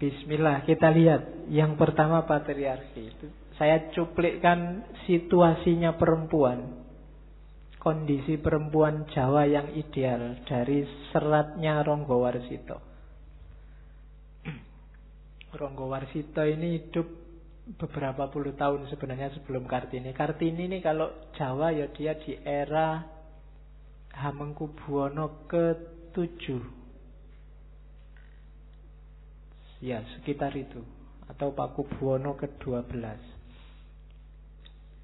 Bismillah, kita lihat. Yang pertama patriarki. Saya cuplikkan situasinya perempuan. Kondisi perempuan Jawa yang ideal dari seratnya Ronggo Warsito. Ronggo Warsito ini hidup beberapa puluh tahun sebenarnya sebelum Kartini. Kartini ini kalau Jawa ya dia di era Hamengkubuwono ke-7. Ya, sekitar itu. Atau Pakubuwono ke-12.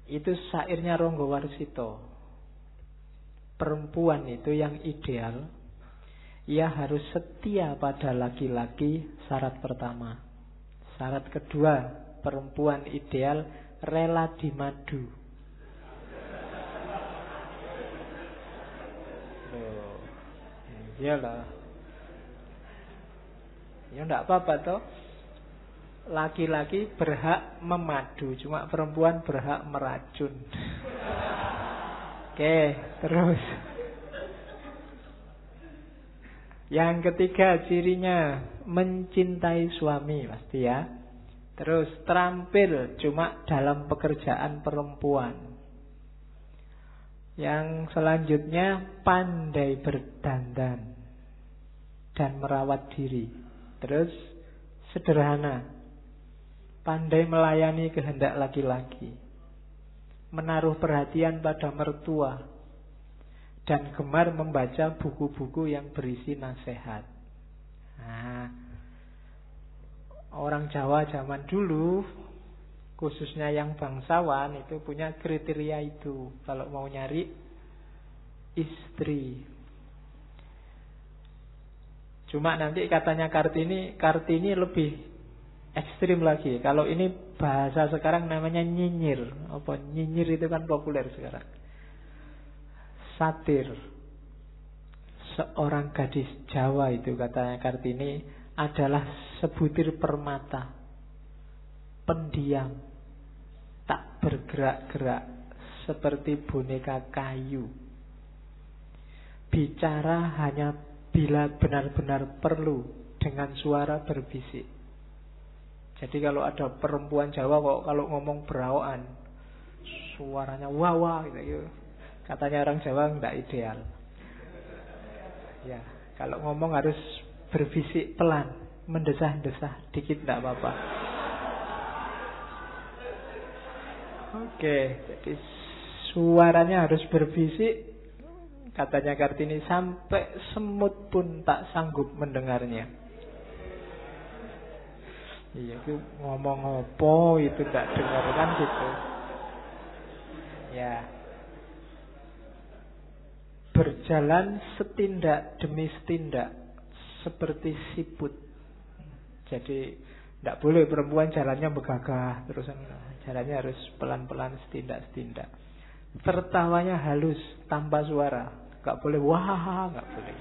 Itu syairnya Ronggo Warsito. Perempuan itu yang ideal, ia harus setia pada laki-laki, syarat pertama. Syarat kedua, perempuan ideal rela dimadu. Loh, iyalah. Ya enggak apa-apa toh. Laki-laki berhak memadu, cuma perempuan berhak meracun. Oke, terus. Yang ketiga cirinya mencintai suami pasti ya. Terus terampil cuma dalam pekerjaan perempuan. Yang selanjutnya pandai berdandan dan merawat diri. Terus sederhana, pandai melayani kehendak laki-laki, menaruh perhatian pada mertua, dan gemar membaca buku-buku yang berisi nasihat. Nah, orang Jawa zaman dulu, khususnya yang bangsawan, itu punya kriteria itu kalau mau nyari istri. Cuma nanti katanya Kartini lebih ekstrim lagi. Kalau ini bahasa sekarang namanya nyinyir. Apa nyinyir itu kan populer sekarang. Satir. Seorang gadis Jawa itu katanya Kartini adalah sebutir permata, pendiam, tak bergerak-gerak, seperti boneka kayu. Bicara hanya bila benar-benar perlu, dengan suara berbisik. Jadi kalau ada perempuan Jawa kok kalau ngomong berawakan, suaranya wah gitu. Katanya orang Jawa enggak ideal. Ya, kalau ngomong harus berbisik pelan, mendesah-desah dikit enggak apa-apa. Oke, jadi suaranya harus berbisik. Katanya Kartini sampai semut pun tak sanggup mendengarnya. Iya, itu ngomong apa itu tak dengar kan gitu. Ya. Berjalan setindak demi setindak seperti siput. Jadi tidak boleh perempuan jalannya begagah terus, jalannya harus pelan-pelan setindak-setindak. Tertawanya halus tanpa suara. Gak boleh wah, gak boleh.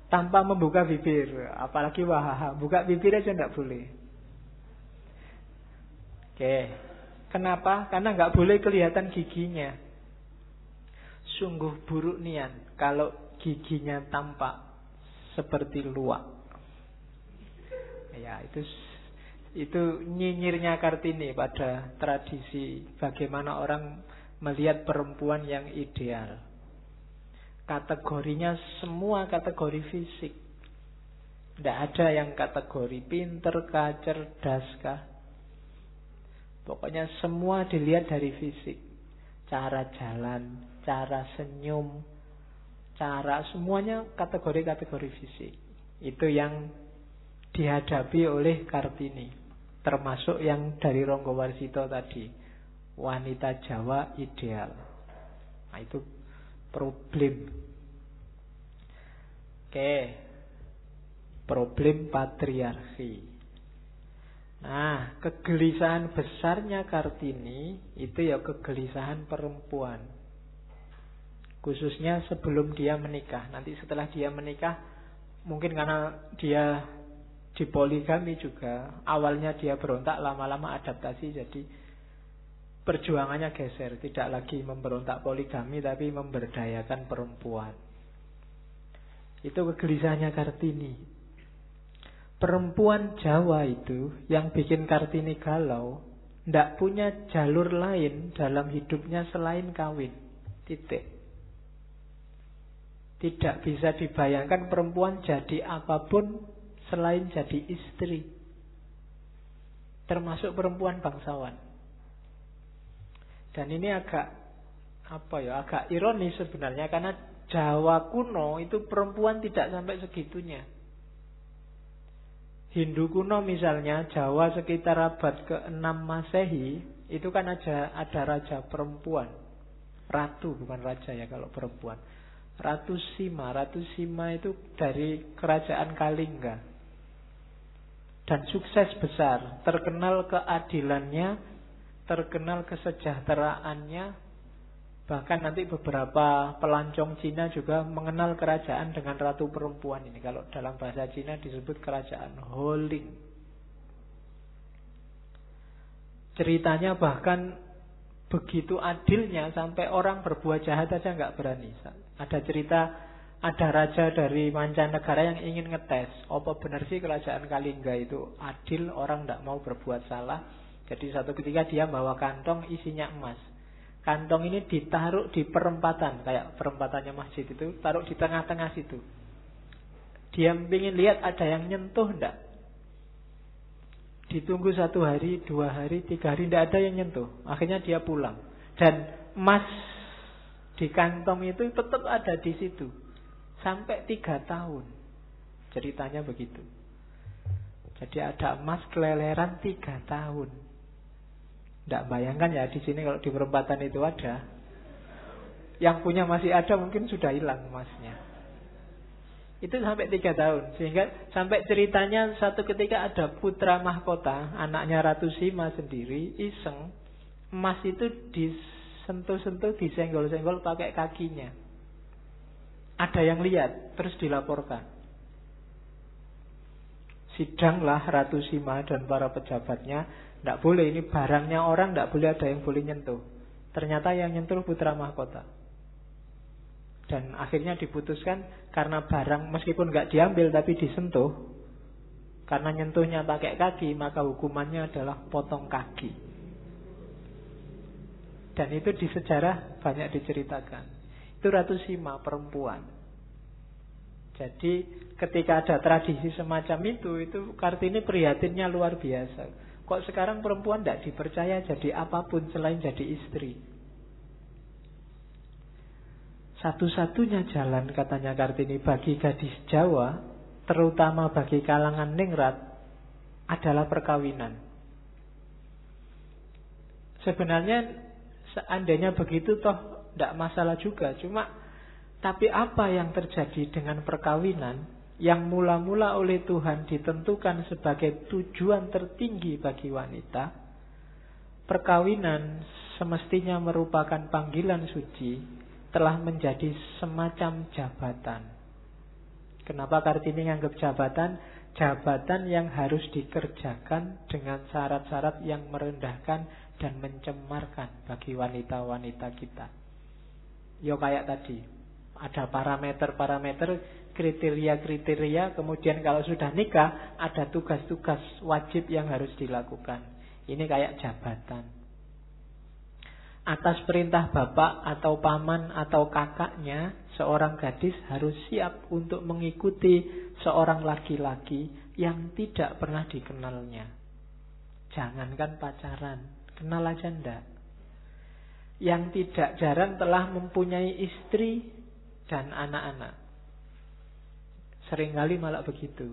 Tanpa membuka bibir, apalagi wah, buka bibir aja gak boleh. Oke, kenapa? Karena gak boleh kelihatan giginya. Sungguh buruk niat kalau giginya tampak seperti luwak. Ya, itu nyinyirnya Kartini pada tradisi bagaimana orang melihat perempuan yang ideal. Kategorinya semua kategori fisik. Tidak ada yang kategori pinter kah, cerdas kah. Pokoknya semua dilihat dari fisik. Cara jalan, cara senyum, cara semuanya kategori-kategori fisik. Itu yang dihadapi oleh Kartini. Termasuk yang dari Ronggo Warsito tadi. Wanita Jawa ideal. Nah, itu problem. Oke. Problem patriarki. Nah, kegelisahan besarnya Kartini itu ya kegelisahan perempuan. Khususnya sebelum dia menikah. Nanti setelah dia menikah, mungkin karena dia dipoligami juga, awalnya dia berontak, lama-lama adaptasi, jadi perjuangannya geser, tidak lagi memberontak poligami tapi memberdayakan perempuan. Itu kegelisahannya Kartini. Perempuan Jawa itu yang bikin Kartini galau, ndak punya jalur lain dalam hidupnya selain kawin. Titik. Tidak bisa dibayangkan perempuan jadi apapun selain jadi istri. Termasuk perempuan bangsawan. Dan ini agak ironis sebenarnya, karena Jawa kuno itu perempuan tidak sampai segitunya. Hindu kuno misalnya, Jawa sekitar abad ke-6 Masehi, itu kan ada raja perempuan. Ratu, bukan raja ya kalau perempuan. Ratu Sima itu dari kerajaan Kalingga. Dan sukses besar, terkenal keadilannya, terkenal kesejahteraannya. Bahkan nanti beberapa pelancong Cina juga mengenal kerajaan dengan ratu perempuan ini. Kalau dalam bahasa Cina disebut kerajaan Holing. Ceritanya bahkan begitu adilnya sampai orang berbuat jahat aja nggak berani. Ada cerita ada raja dari mancanegara yang ingin ngetes apa benar sih kerajaan Kalingga itu adil, orang nggak mau berbuat salah. Jadi satu ketika dia bawa kantong isinya emas. Kantong ini ditaruh di perempatan, kayak perempatannya masjid itu, taruh di tengah-tengah situ. Dia ingin lihat ada yang nyentuh enggak. Ditunggu 1 hari, 2 hari, 3 hari, enggak ada yang nyentuh. Akhirnya dia pulang. Dan emas di kantong itu tetap ada di situ. Sampai 3 tahun. Ceritanya begitu. Jadi ada emas keleleran 3 tahun. Tidak bayangkan ya di sini kalau di perempatan itu ada. Yang punya masih ada mungkin sudah hilang emasnya. Itu sampai 3 tahun. Sehingga sampai ceritanya satu ketika ada putra mahkota, anaknya Ratu Sima sendiri, iseng. Emas itu disentuh-sentuh, disenggol-senggol pakai kakinya. Ada yang lihat, terus dilaporkan. Sidanglah Ratu Sima dan para pejabatnya. Tidak boleh, ini barangnya orang, tidak boleh ada yang boleh nyentuh. Ternyata yang nyentuh putra mahkota. Dan akhirnya diputuskan karena barang meskipun nggak diambil tapi disentuh, karena nyentuhnya pakai kaki, maka hukumannya adalah potong kaki. Dan itu di sejarah banyak diceritakan. Itu Ratu Sima, perempuan. Jadi ketika ada tradisi semacam itu Kartini prihatinnya luar biasa. Kok sekarang perempuan tidak dipercaya jadi apapun selain jadi istri? Satu-satunya jalan, katanya Kartini, bagi gadis Jawa, terutama bagi kalangan ningrat, adalah perkawinan. Sebenarnya seandainya begitu toh tidak masalah juga. Tapi apa yang terjadi dengan perkawinan yang mula-mula oleh Tuhan ditentukan sebagai tujuan tertinggi bagi wanita? Perkawinan semestinya merupakan panggilan suci, telah menjadi semacam jabatan. Kenapa Kartini menganggap jabatan? Jabatan yang harus dikerjakan dengan syarat-syarat yang merendahkan dan mencemarkan bagi wanita-wanita kita. Yo kayak tadi, ada parameter-parameter, kriteria-kriteria, kemudian kalau sudah nikah ada tugas-tugas wajib yang harus dilakukan. Ini kayak jabatan. Atas perintah bapak atau paman atau kakaknya, seorang gadis harus siap untuk mengikuti seorang laki-laki yang tidak pernah dikenalnya. Jangankan pacaran, kenal aja ndak. Yang tidak jarang telah mempunyai istri dan anak-anak. Seringkali malah begitu.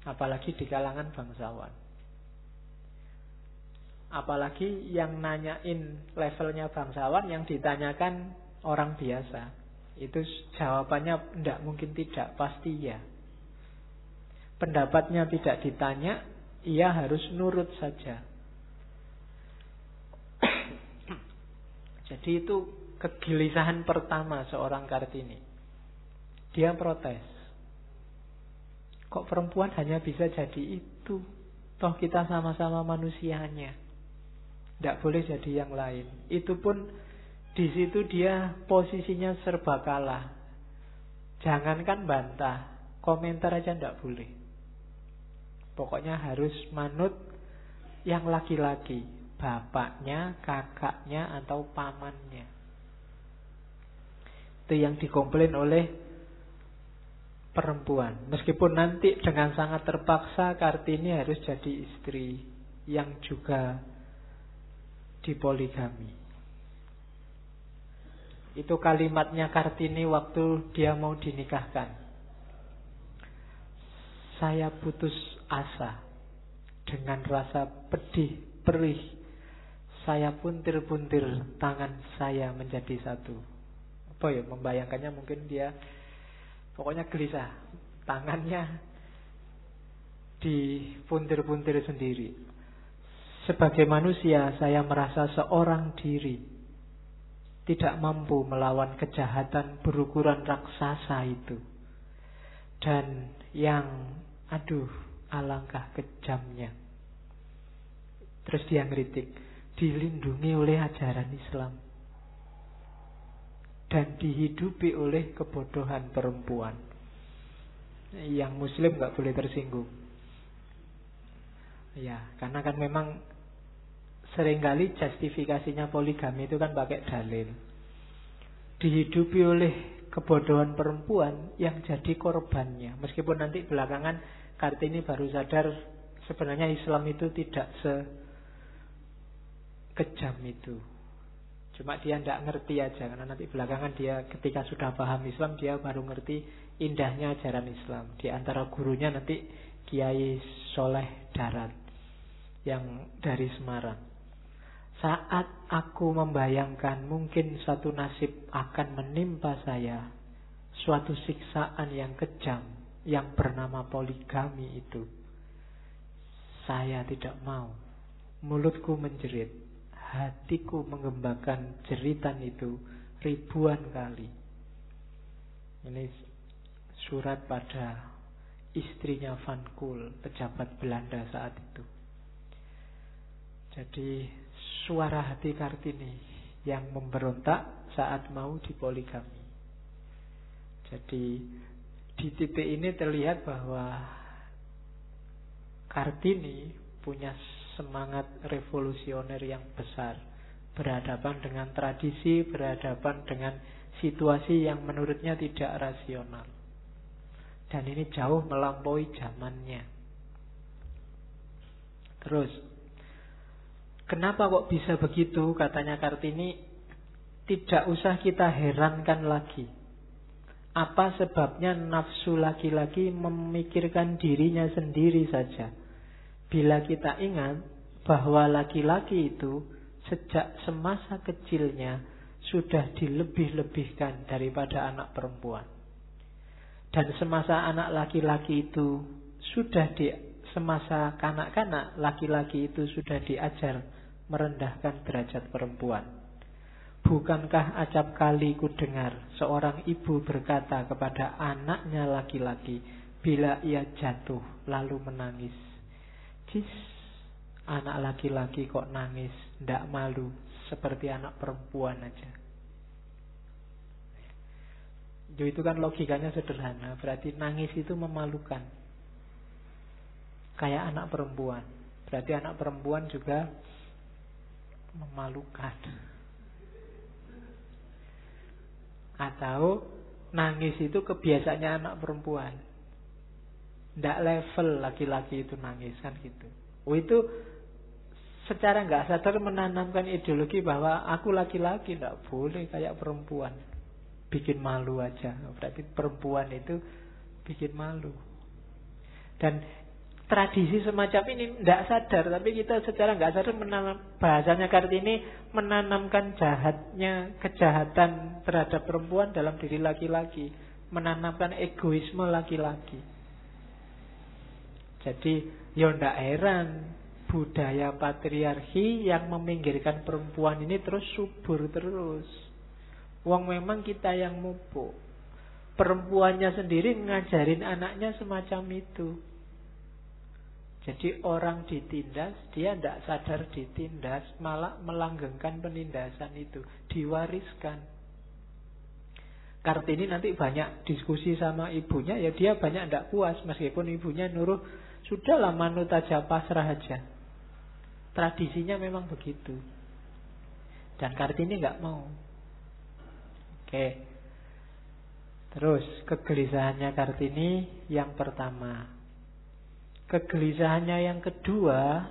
Apalagi di kalangan bangsawan. Apalagi yang nanyain levelnya bangsawan, yang ditanyakan orang biasa. Itu jawabannya tidak mungkin tidak, pasti ya. Pendapatnya tidak ditanya, ia harus nurut saja. Jadi itu kegelisahan pertama seorang Kartini. Dia protes. Kok perempuan hanya bisa jadi itu? Toh kita sama-sama manusianya. Tidak boleh jadi yang lain. Itu pun di situ dia posisinya serba kalah. Jangankan bantah, komentar aja tidak boleh. Pokoknya harus manut yang laki-laki, bapaknya, kakaknya, atau pamannya. Itu yang dikomplain oleh perempuan. Meskipun nanti dengan sangat terpaksa Kartini harus jadi istri yang juga dipoligami. Itu kalimatnya Kartini waktu dia mau dinikahkan. Saya putus asa. Dengan rasa pedih, perih, saya puntir-puntir tangan saya menjadi satu. Apa ya, membayangkannya mungkin dia pokoknya gelisah. Tangannya dipuntir-puntir sendiri. Sebagai manusia, saya merasa seorang diri, tidak mampu melawan kejahatan berukuran raksasa itu. Dan yang, alangkah kejamnya. Terus dia ngeritik, dilindungi oleh ajaran Islam dan dihidupi oleh kebodohan perempuan. Yang muslim gak boleh tersinggung. Ya, karena kan memang seringkali justifikasinya poligami itu kan pakai dalil. Dihidupi oleh kebodohan perempuan yang jadi korbannya. Meskipun nanti belakangan Kartini baru sadar sebenarnya Islam itu tidak sekejam itu. Cuma dia tidak ngerti aja. Karena nanti belakangan dia ketika sudah paham Islam, dia baru ngerti indahnya ajaran Islam. Di antara gurunya nanti Kiai Soleh Darat yang dari Semarang. Saat aku membayangkan mungkin suatu nasib akan menimpa saya, suatu siksaan yang kejam yang bernama poligami itu, saya tidak mau. Mulutku menjerit, hatiku mengembangkan jeritan itu ribuan kali. Ini surat pada istrinya Van Kool, pejabat Belanda saat itu. Jadi suara hati Kartini yang memberontak saat mau dipoligami. Jadi di titik ini terlihat bahwa Kartini punya semangat revolusioner yang besar, berhadapan dengan tradisi, berhadapan dengan situasi yang menurutnya tidak rasional. Dan ini jauh melampaui zamannya. Terus, kenapa kok bisa begitu? Katanya Kartini, tidak usah kita herankan lagi. Apa sebabnya nafsu laki-laki memikirkan dirinya sendiri saja? Bila kita ingat bahwa laki-laki itu sejak semasa kecilnya sudah dilebih-lebihkan daripada anak perempuan. Dan semasa anak laki-laki itu semasa kanak-kanak laki-laki itu sudah diajar merendahkan derajat perempuan. Bukankah acap kali ku dengar seorang ibu berkata kepada anaknya laki-laki bila ia jatuh lalu menangis, "Cis, anak laki-laki kok nangis, ndak malu, seperti anak perempuan aja." Itu kan logikanya sederhana. Berarti nangis itu memalukan, kayak anak perempuan. Berarti anak perempuan juga memalukan. Atau nangis itu kebiasaannya anak perempuan, ndak level laki-laki itu nangis, kan gitu. Itu secara nggak sadar menanamkan ideologi bahwa aku laki-laki ndak boleh kayak perempuan, bikin malu aja. Berarti perempuan itu bikin malu. Dan tradisi semacam ini ndak sadar, tapi kita secara nggak sadar bahasanya Kartini menanamkan kejahatan terhadap perempuan dalam diri laki-laki, menanamkan egoisme laki-laki. Jadi ya ndak heran budaya patriarki yang meminggirkan perempuan ini terus subur terus. Wong memang kita yang mupuk. Perempuannya sendiri ngajarin anaknya semacam itu. Jadi orang ditindas, dia tidak sadar ditindas, malah melanggengkan penindasan itu, diwariskan. Kartini nanti banyak diskusi sama ibunya, ya dia banyak tidak puas meskipun ibunya nyuruh sudahlah manut aja, pasrah aja. Tradisinya memang begitu. Dan Kartini nggak mau. Oke. Terus kegelisahannya Kartini yang pertama. Kegelisahannya yang kedua,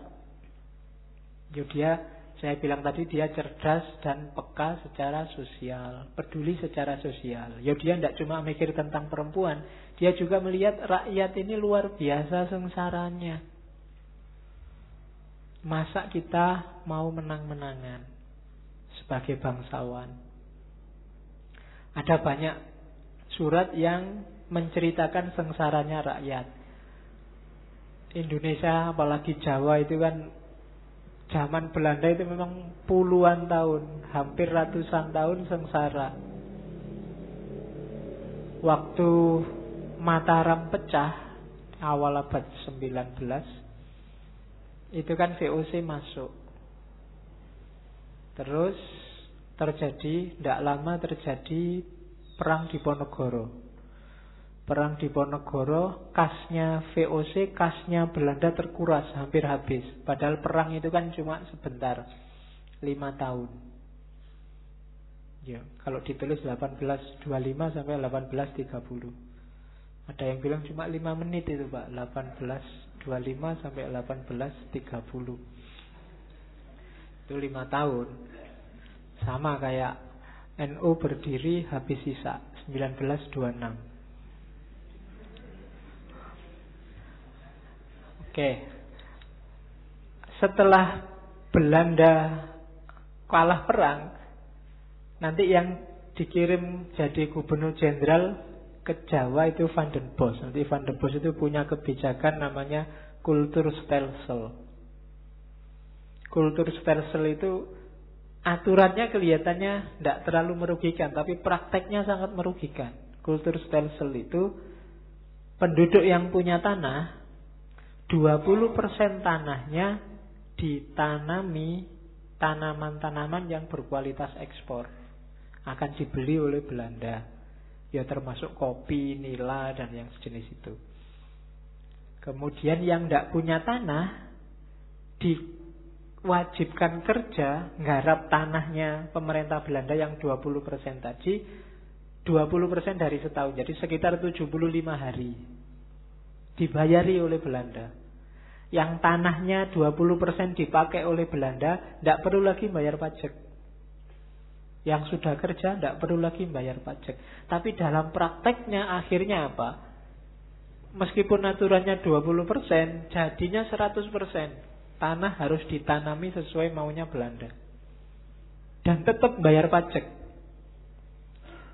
saya bilang tadi dia cerdas dan peka secara sosial, peduli secara sosial. Dia tidak cuma mikir tentang perempuan, dia juga melihat rakyat ini luar biasa sengsaranya. Masa kita mau menang-menangan sebagai bangsawan? Ada banyak surat yang menceritakan sengsaranya rakyat. Indonesia, apalagi Jawa itu kan zaman Belanda itu memang puluhan tahun, hampir ratusan tahun sengsara. Waktu Mataram pecah awal abad 19, itu kan VOC masuk. Terus tidak lama terjadi perang Diponegoro. Perang Diponegoro, kasnya VOC, kasnya Belanda terkuras, hampir habis. Padahal perang itu kan cuma sebentar, 5 tahun. Ya, kalau ditulis 1825 sampai 1830. Ada yang bilang cuma 5 menit itu Pak, 1825 sampai 1830. Itu 5 tahun. Sama kayak NU berdiri habis sisa 1926. Oke. Setelah Belanda kalah perang, nanti yang dikirim jadi gubernur jenderal ke Jawa itu Van den Bosch. Nanti Van den Bosch itu punya kebijakan namanya Kulturstelsel. Kulturstelsel itu aturannya kelihatannya tidak terlalu merugikan, tapi prakteknya sangat merugikan. Kulturstelsel itu penduduk yang punya tanah 20% tanahnya ditanami tanaman-tanaman yang berkualitas ekspor, akan dibeli oleh Belanda. Ya termasuk kopi, nila, dan yang sejenis itu. Kemudian yang tidak punya tanah diwajibkan kerja nggarap tanahnya pemerintah Belanda yang 20% tadi, 20% dari setahun. Jadi sekitar 75 hari dibayari oleh Belanda. Yang tanahnya 20% dipakai oleh Belanda, tidak perlu lagi bayar pajak. Yang sudah kerja tidak perlu lagi bayar pajak. Tapi dalam prakteknya akhirnya apa? Meskipun aturannya 20%, jadinya 100%. Tanah harus ditanami sesuai maunya Belanda. Dan tetap bayar pajak.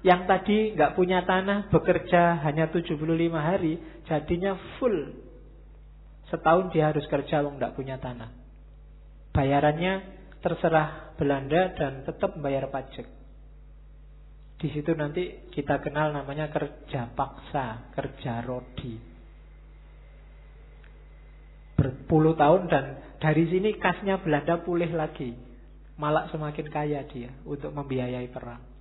Yang tadi nggak punya tanah, bekerja hanya 75 hari, jadinya full. Setahun dia harus kerja wong nggak punya tanah. Bayarannya terserah Belanda dan tetap bayar pajak. Di situ nanti kita kenal namanya kerja paksa, kerja rodi. Berpuluh tahun, dan dari sini kasnya Belanda pulih lagi. Malah semakin kaya dia untuk membiayai perang.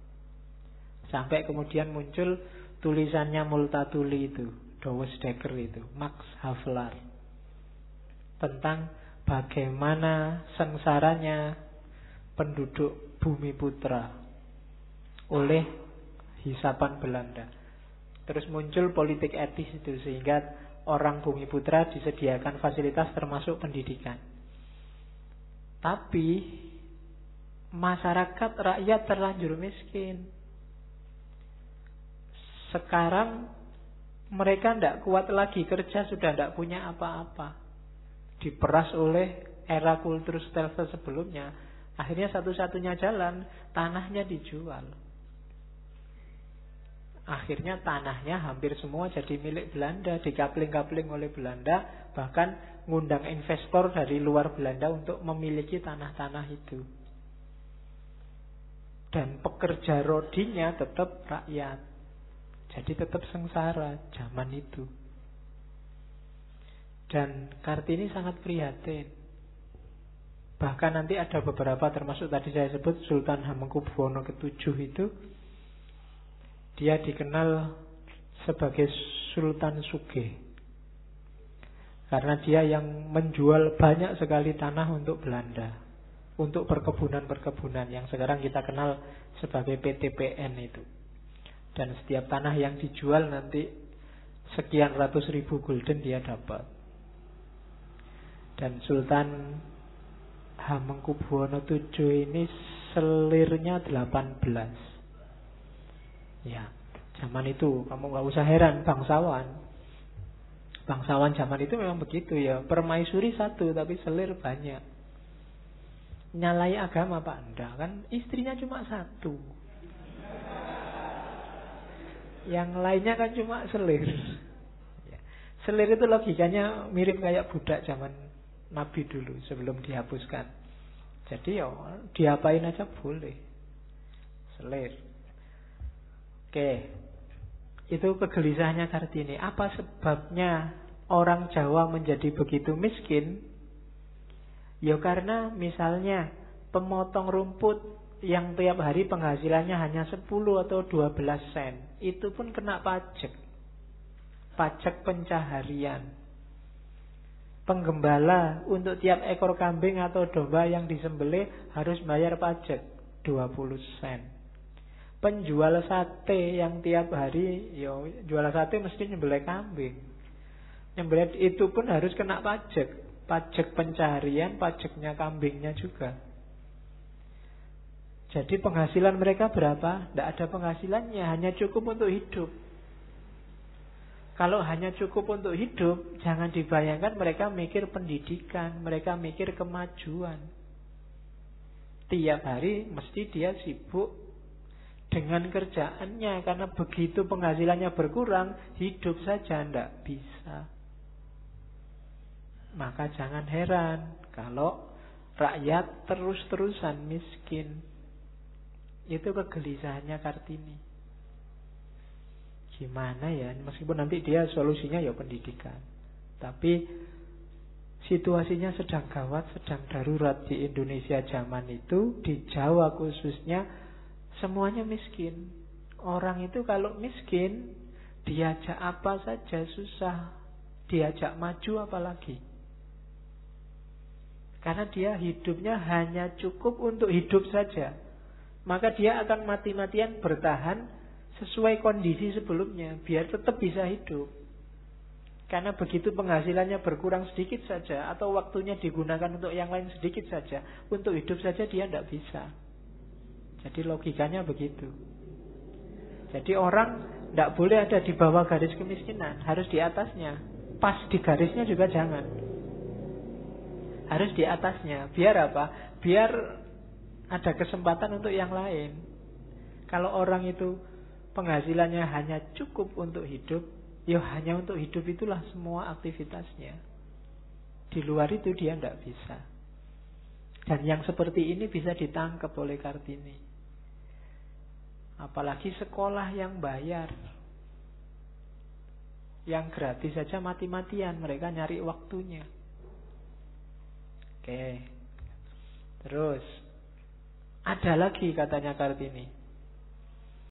Sampai kemudian muncul tulisannya Multatuli itu, Douwe Dekker itu, Max Havelaar, tentang bagaimana sengsaranya penduduk Bumi Putra oleh hisapan Belanda. Terus muncul politik etis itu, sehingga orang Bumi Putra disediakan fasilitas termasuk pendidikan. Tapi masyarakat rakyat terlanjur miskin. Sekarang mereka tidak kuat lagi kerja, sudah tidak punya apa-apa. Diperas oleh era Kulturstelsel sebelumnya. Akhirnya satu-satunya jalan, tanahnya dijual. Akhirnya tanahnya hampir semua jadi milik Belanda, dikapling-kapling oleh Belanda, bahkan ngundang investor dari luar Belanda untuk memiliki tanah-tanah itu. Dan pekerja rodinya tetap rakyat. Jadi tetap sengsara zaman itu. Dan Kartini sangat prihatin. Bahkan nanti ada beberapa, termasuk tadi saya sebut Sultan Hamengkubuwono ke-7 itu, Dia dikenal sebagai Sultan Sugih karena dia yang menjual banyak sekali tanah untuk Belanda, untuk perkebunan-perkebunan yang sekarang kita kenal sebagai PTPN itu. Dan setiap tanah yang dijual nanti sekian ratus ribu gulden dia dapat. Dan Sultan Hamengkubuwono VII ini selirnya 18. Ya, zaman itu kamu gak usah heran, bangsawan zaman itu memang begitu ya. Permaisuri satu tapi selir banyak. Nyalai agama Pak? Enggak, kan istrinya cuma satu, yang lainnya kan cuma selir. Selir itu logikanya mirip kayak budak zaman Nabi dulu sebelum dihapuskan. Jadi ya diapain aja boleh. Selir. Oke. Itu kegelisahannya Kartini. Apa sebabnya orang Jawa menjadi begitu miskin? Ya karena misalnya pemotong rumput yang tiap hari penghasilannya hanya 10 atau 12 sen, itu pun kena pajak. Pajak pencaharian. Penggembala untuk tiap ekor kambing atau domba yang disembelih harus bayar pajak 20 sen. Penjual sate yang tiap hari jual sate mesti nyembelih kambing. Nyembelih itu pun harus kena pajak. Pajak pencaharian, pajaknya kambingnya juga. Jadi penghasilan mereka berapa? Tidak ada penghasilannya, hanya cukup untuk hidup. Kalau hanya cukup untuk hidup, jangan dibayangkan mereka mikir pendidikan, mereka mikir kemajuan. Tiap hari mesti dia sibuk dengan kerjaannya, karena begitu penghasilannya berkurang, hidup saja tidak bisa. Maka jangan heran kalau rakyat terus-terusan miskin. Itu kegelisahannya Kartini. Gimana ya, meskipun nanti dia solusinya ya pendidikan, tapi situasinya sedang gawat, sedang darurat di Indonesia zaman itu, di Jawa khususnya, semuanya miskin. Orang itu kalau miskin, diajak apa saja susah, diajak maju apalagi. Karena dia hidupnya hanya cukup untuk hidup saja. Maka dia akan mati-matian bertahan sesuai kondisi sebelumnya, biar tetap bisa hidup. Karena begitu penghasilannya berkurang sedikit saja, atau waktunya digunakan untuk yang lain sedikit saja, untuk hidup saja dia tidak bisa. Jadi logikanya begitu. Jadi orang tidak boleh ada di bawah garis kemiskinan, harus di atasnya. Pas di garisnya juga jangan, harus di atasnya. Biar apa? Biar ada kesempatan untuk yang lain. Kalau orang itu penghasilannya hanya cukup untuk hidup, ya hanya untuk hidup itulah semua aktivitasnya. Di luar itu dia tidak bisa. Dan yang seperti ini bisa ditangkap oleh Kartini. Apalagi sekolah yang bayar. Yang gratis saja mati-matian, mereka nyari waktunya. Oke. Terus ada lagi katanya Kartini,